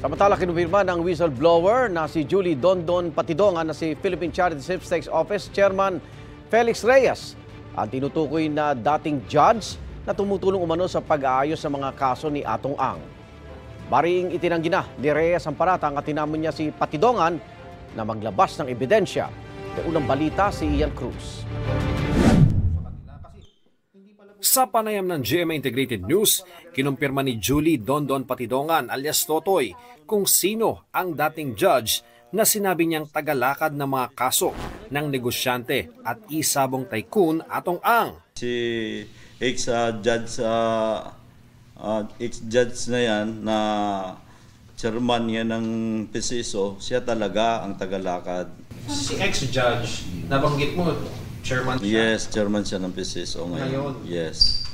Samantala, kinumpirma ng whistleblower na si Julie Dondon Patidongan na si Philippine Charity Sweepstakes Office Chairman Felix Reyes ang tinutukoy na dating judge na tumutulong umano sa pag-aayos sa mga kaso ni Atong Ang. Bariing itinanggi na ni Reyes ang paratang at tinamon niya si Patidongan na maglabas ng ebidensya. May unang balita si Ian Cruz. Sa panayam ng GMA Integrated News, kinumpirma ni Julie Dondon Patidongan alias Totoy kung sino ang dating judge na sinabi niyang tagalakad ng mga kaso ng negosyante at isabong tycoon Atong Ang. Si ex-judge na yan na chairman yan ng PCSO, siya talaga ang tagalakad. Si ex-judge, nabanggit mo, chairman siya? Yes, chairman siya ng PCSO ngayon. Yes.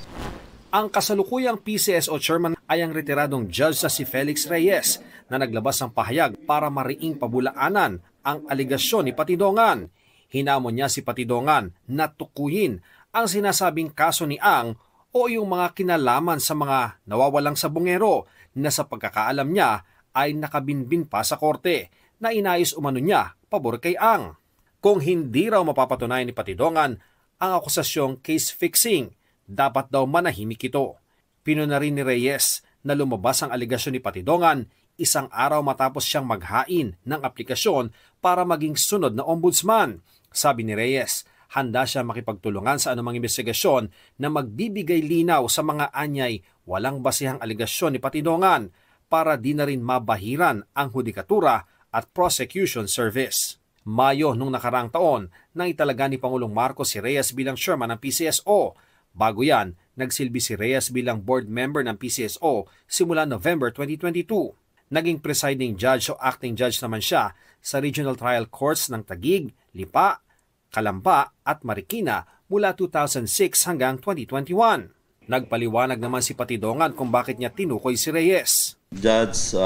Ang kasalukuyang PCSO chairman ay ang retiradong judge na si Felix Reyes na naglabas ng pahayag para mariing pabulaanan ang aligasyon ni Patidongan. Hinamon niya si Patidongan na tukuyin ang sinasabing kaso ni Ang o yung mga kinalaman sa mga nawawalang sabongero na sa pagkakaalam niya ay nakabinbin pa sa korte na inayos umano niya pabor kay Ang. Kung hindi raw mapapatunayan ni Patidongan ang akusasyong case fixing, dapat daw manahimik ito. Pinuna rin ni Reyes na lumabas ang aligasyon ni Patidongan isang araw matapos siyang maghain ng aplikasyon para maging sunod na ombudsman. Sabi ni Reyes, handa siya makipagtulungan sa anumang investigasyon na magbibigay linaw sa mga anyay walang basihang aligasyon ni Patidongan para di na rin mabahiran ang hudikatura at prosecution service. Mayo nung nakaraang taon nang italaga ni Pangulong Marcos si Reyes bilang chairman ng PCSO. Bago yan, nagsilbi si Reyes bilang board member ng PCSO simula November 2022. Naging presiding judge o acting judge naman siya sa Regional Trial Courts ng Taguig, Lipa, Calamba at Marikina mula 2006 hanggang 2021. Nagpaliwanag naman si Patidongan kung bakit niya tinukoy si Reyes. Judge,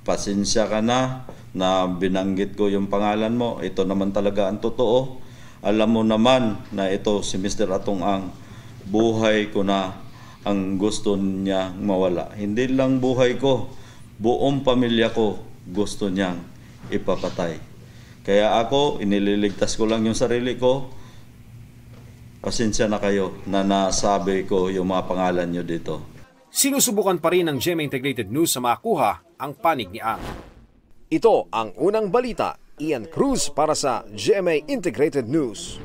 pasensya ka na binanggit ko yung pangalan mo. Ito naman talaga ang totoo. Alam mo naman na ito si Mr. Atong Ang. Buhay ko na ang gusto niya mawala. Hindi lang buhay ko, buong pamilya ko gusto niyang ipapatay. Kaya ako, inililigtas ko lang yung sarili ko. Pasensya na kayo na nasabi ko yung mga pangalan nyo dito. Sinusubukan pa rin ng GMA Integrated News sa makuha ang panig ni Ang. Ito ang unang balita. Ian Cruz para sa GMA Integrated News.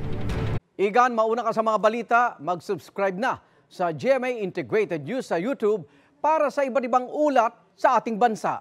Igan, mauna ka sa mga balita, mag-subscribe na sa GMA Integrated News sa YouTube para sa iba't ibang ulat sa ating bansa.